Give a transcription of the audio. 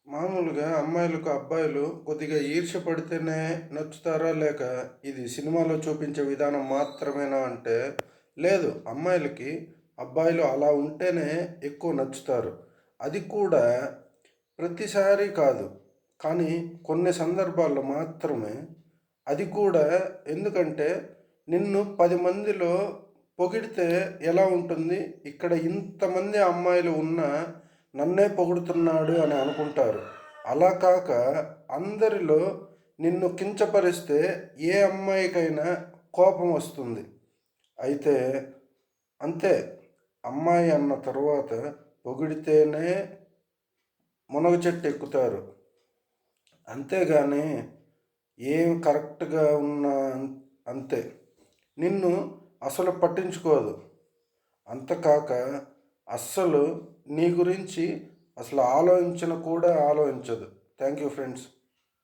మామూలుగా అమ్మాయిలకు అబ్బాయిలు కొద్దిగా ఈర్ష్య పడితేనే నచ్చుతారా? లేక ఇది సినిమాలో చూపించే విధానం మాత్రమేనా అంటే, లేదు. అమ్మాయిలకి అబ్బాయిలు అలా ఉంటేనే ఎక్కువ నచ్చుతారు. అది కూడా ప్రతిసారి కాదు. కానీ కొన్ని సందర్భాల్లో మాత్రమే. అది కూడా ఎందుకంటే నిన్ను 10 మందిలో పొగిడితే ఎలా ఉంటుంది? ఇక్కడ ఇంతమంది అమ్మాయిలు ఉన్నా నన్నే పొగుడుతున్నాడు అని అనుకుంటారు. అలా కాక అందరిలో నిన్ను కించపరిస్తే ఏ అమ్మాయికైనా కోపం వస్తుంది. అయితే అంతే. అమ్మాయి అన్న తరువాత పొగిడితేనే మునగ చెట్టు ఎక్కుతారు. అంతేగాని ఏం కరెక్ట్‌గా ఉన్నా అంతే. నిన్ను అసలు పట్టించుకోదు. అంతకాక అస్సలు నీ గురించి అసలు ఆలోచించను కూడా ఆలోచించదు. Thank you friends.